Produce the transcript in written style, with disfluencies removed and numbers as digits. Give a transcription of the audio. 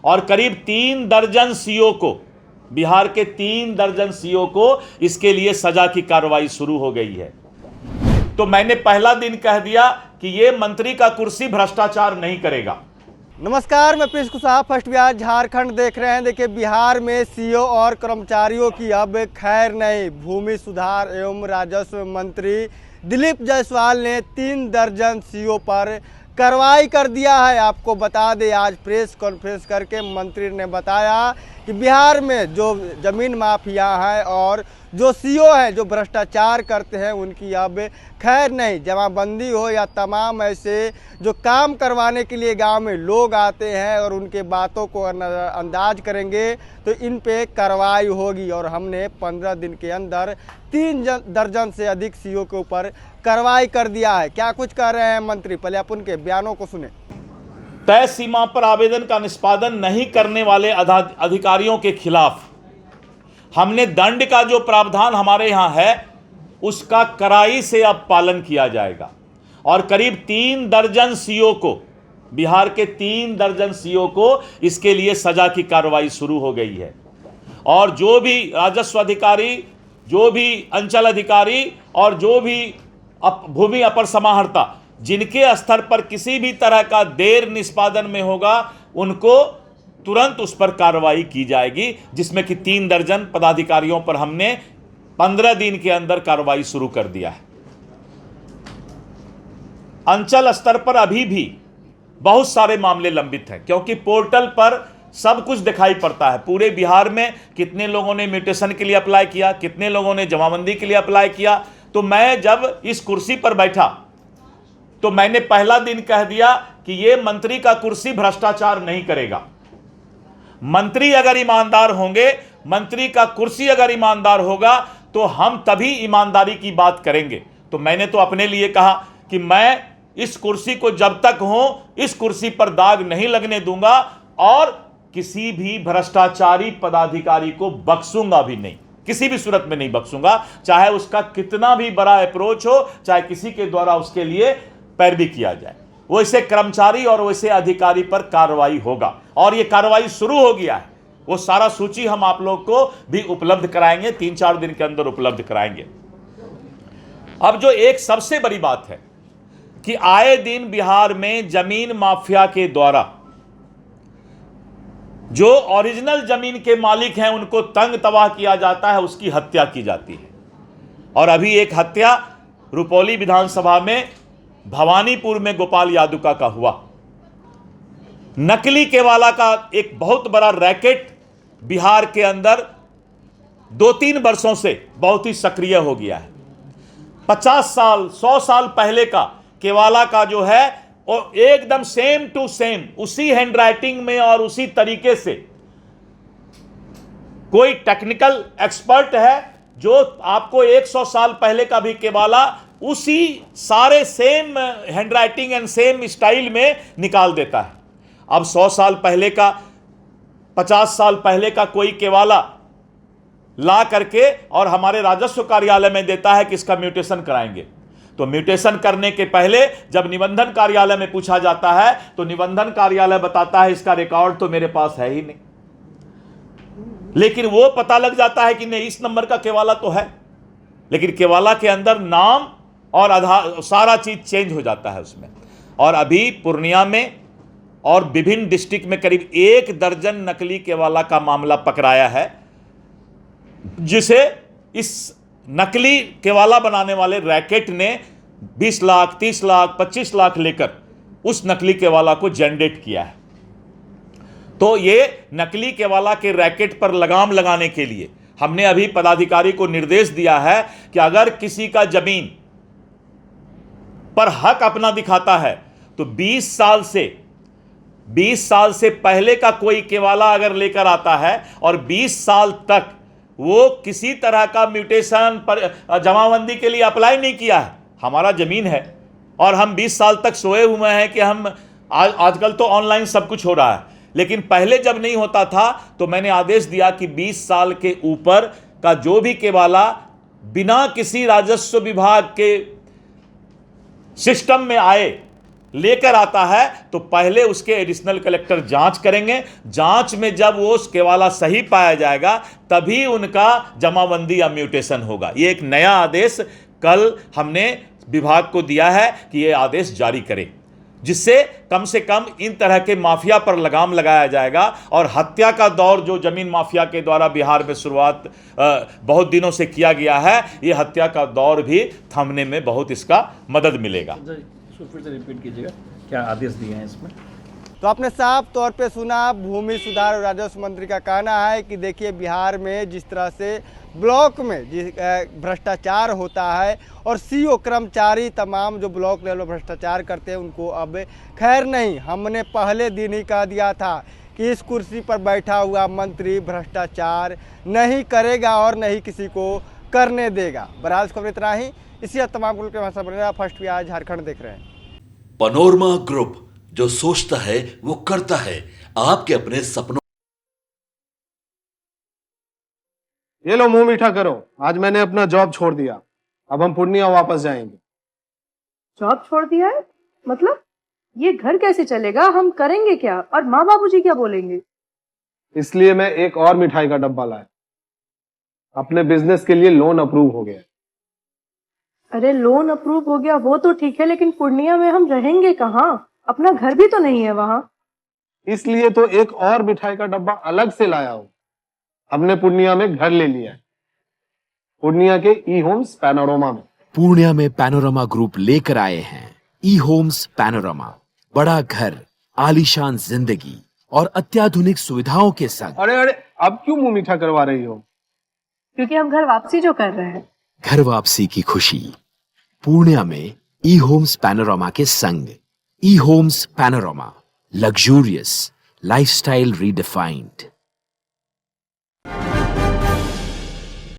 और करीब 3 दर्जन सीओ को, बिहार के 3 दर्जन सीओ को इसके लिए सजा की कार्रवाई शुरू हो गई है। तो मैंने पहला दिन कह दिया कि यह मंत्री का कुर्सी भ्रष्टाचार नहीं करेगा। नमस्कार, मैं पीयूष कुशवाहा, फर्स्ट बिहार झारखंड देख रहे हैं। देखिए, बिहार में सीओ और कर्मचारियों की अब खैर नहीं। भूमि सुधार एवं राजस्व मंत्री दिलीप जायसवाल ने 3 दर्जन सीओ पर कार्रवाई कर दिया है। आपको बता दें, आज प्रेस कॉन्फ्रेंस करके मंत्री ने बताया कि बिहार में जो ज़मीन माफिया हैं और जो सीओ हैं जो भ्रष्टाचार करते हैं उनकी अब खैर नहीं। जमाबंदी हो या तमाम ऐसे जो काम करवाने के लिए गांव में लोग आते हैं और उनके बातों को अंदाज करेंगे तो इन पे कार्रवाई होगी। और हमने 15 दिन के अंदर 3 दर्जन से अधिक सीओ के ऊपर कार्रवाई कर दिया है। क्या कुछ कह रहे हैं मंत्री, पहले आप उनके बयानों को सुने। तय सीमा पर आवेदन का निष्पादन नहीं करने वाले अधिकारियों के खिलाफ हमने दंड का जो प्रावधान हमारे यहाँ है उसका कड़ाई से अब पालन किया जाएगा। और करीब 3 दर्जन सीओ को, बिहार के 3 दर्जन सीओ को इसके लिए सजा की कार्रवाई शुरू हो गई है। और जो भी राजस्व अधिकारी, जो भी अंचल अधिकारी और जो भी भूमि अपर समाहर्ता जिनके स्तर पर किसी भी तरह का देर निष्पादन में होगा उनको तुरंत उस पर कार्रवाई की जाएगी, जिसमें कि 3 दर्जन पदाधिकारियों पर हमने 15 दिन के अंदर कार्रवाई शुरू कर दिया है। अंचल स्तर पर अभी भी बहुत सारे मामले लंबित हैं, क्योंकि पोर्टल पर सब कुछ दिखाई पड़ता है। पूरे बिहार में कितने लोगों ने म्यूटेशन के लिए अप्लाई किया, कितने लोगों ने जमाबंदी के लिए अप्लाई किया। तो मैं जब इस कुर्सी पर बैठा तो मैंने पहला दिन कह दिया कि यह मंत्री का कुर्सी भ्रष्टाचार नहीं करेगा। मंत्री अगर ईमानदार होंगे, मंत्री का कुर्सी अगर ईमानदार होगा तो हम तभी ईमानदारी की बात करेंगे। तो मैंने तो अपने लिए कहा कि मैं इस कुर्सी को जब तक हूं इस कुर्सी पर दाग नहीं लगने दूंगा और किसी भी भ्रष्टाचारी पदाधिकारी को बख्शूंगा भी नहीं, किसी भी सूरत में नहीं बख्शूंगा, चाहे उसका कितना भी बड़ा अप्रोच हो, चाहे किसी के द्वारा उसके लिए पैरवी किया जाए। वैसे कर्मचारी और वैसे अधिकारी पर कार्रवाई होगा और यह कार्रवाई शुरू हो गया है। वो सारा सूची हम आप लोग को भी उपलब्ध कराएंगे, 3-4 दिन के अंदर उपलब्ध कराएंगे। अब जो एक सबसे बड़ी बात है कि आए दिन बिहार में जमीन माफिया के द्वारा जो ओरिजिनल जमीन के मालिक हैं उनको तंग तबाह किया जाता है, उसकी हत्या की जाती है। और अभी एक हत्या रुपौली विधानसभा में भवानीपुर में गोपाल यादुका का हुआ। नकली केवाला का एक बहुत बड़ा रैकेट बिहार के अंदर 2-3 वर्षों से बहुत ही सक्रिय हो गया है। 50 साल 100 साल पहले का केवाला का जो है और एकदम सेम टू सेम उसी हैंडराइटिंग में और उसी तरीके से कोई टेक्निकल एक्सपर्ट है जो आपको 100 साल पहले का भी केवाला उसी सारे same handwriting and same style में निकाल देता है। अब 100 साल पहले का, 50 साल पहले का कोई केवाला ला करके और हमारे राजस्व कार्यालय में देता है कि इसका म्यूटेशन कराएंगे। तो म्यूटेशन करने के पहले जब निबंधन कार्यालय में पूछा जाता है तो निबंधन कार्यालय बताता है इसका रिकॉर्ड तो मेरे पास है ही नहीं, लेकिन वो पता लग जाता है कि नहीं, इस नंबर का केवाला तो है, लेकिन केवाला के अंदर नाम और आधार सारा चीज चेंज हो जाता है उसमें। और अभी पूर्णिया में और विभिन्न डिस्ट्रिक्ट में करीब 1 दर्जन नकली केवाला का मामला पकड़ाया है, जिसे इस नकली केवाला बनाने वाले रैकेट ने 20 लाख, 30 लाख, 25 लाख लेकर उस नकली केवाला को जनरेट किया है। तो ये नकली केवाला के रैकेट पर लगाम लगाने के लिए हमने अभी पदाधिकारी को निर्देश दिया है कि अगर किसी का जमीन पर हक अपना दिखाता है तो 20 साल से पहले का कोई केवाला अगर लेकर आता है और 20 साल तक वो किसी तरह का म्यूटेशन पर जमाबंदी के लिए अप्लाई नहीं किया है, हमारा जमीन है और हम 20 साल तक सोए हुए हैं कि हम आजकल तो ऑनलाइन सब कुछ हो रहा है, लेकिन पहले जब नहीं होता था तो मैंने आदेश दिया कि 20 साल के ऊपर का जो भी केवाला बिना किसी राजस्व विभाग के सिस्टम में आए लेकर आता है तो पहले उसके एडिशनल कलेक्टर जांच करेंगे। जांच में जब वो उसके वाला सही पाया जाएगा तभी उनका जमाबंदी या म्यूटेशन होगा। ये एक नया आदेश कल हमने विभाग को दिया है कि ये आदेश जारी करे, जिससे कम से कम इन तरह के माफिया पर लगाम लगाया जाएगा। और हत्या का दौर जो जमीन माफिया के द्वारा बिहार में शुरुआत बहुत दिनों से किया गया है, ये हत्या का दौर भी थमने में बहुत इसका मदद मिलेगा। फिर से रिपीट कीजिएगा, क्या आदेश दिए हैं इसमें? तो आपने साफ तौर पे सुना, भूमि सुधार और राजस्व मंत्री का कहना है कि देखिए बिहार में जिस तरह से ब्लॉक में भ्रष्टाचार होता है और सीओ कर्मचारी तमाम जो ब्लॉक लेवल भ्रष्टाचार करते हैं उनको अब खैर नहीं। हमने पहले दिन ही कह दिया था कि इस कुर्सी पर बैठा हुआ मंत्री भ्रष्टाचार नहीं करेगा और नहीं किसी को करने देगा। बहरहाल खबर इतना ही। इसी तमाम के भाषा बनेगा। फर्स्ट बिहार झारखंड देख रहे हैं। पनोरमा ग्रुप, जो सोचता है वो करता है। आपके अपने सपनों। ये लो मुंह मीठा करो, आज मैंने अपना जॉब छोड़ दिया, अब हम पूर्णिया वापस जाएंगे। जॉब छोड़ दिया है? मतलब ये घर कैसे चलेगा? हम करेंगे क्या? और माँ बाबूजी क्या बोलेंगे? इसलिए मैं एक और मिठाई का डब्बा लाया। अपने बिजनेस के लिए लोन अप्रूव हो गया। अरे लोन अप्रूव हो गया वो तो ठीक है, लेकिन पूर्णिया में हम रहेंगे कहाँ? अपना घर भी तो नहीं है वहाँ। इसलिए तो एक और मिठाई का डब्बा अलग से लाया हूँ। हमने पूर्णिया में घर ले लिया है, पूर्णिया के ई होम्स पैनोरमा में। पूर्णिया में पैनोरमा ग्रुप लेकर आए हैं ई होम्स पैनोरमा। बड़ा घर, आलीशान जिंदगी और अत्याधुनिक सुविधाओं के संग। अरे अरे, अब क्यों मुंह मीठा करवा रही हो? क्योंकि हम घर वापसी जो कर रहे हैं। घर वापसी की खुशी पूर्णिया में ई होम्स पैनोरमा के संग। ई Homes Panorama, luxurious lifestyle redefined.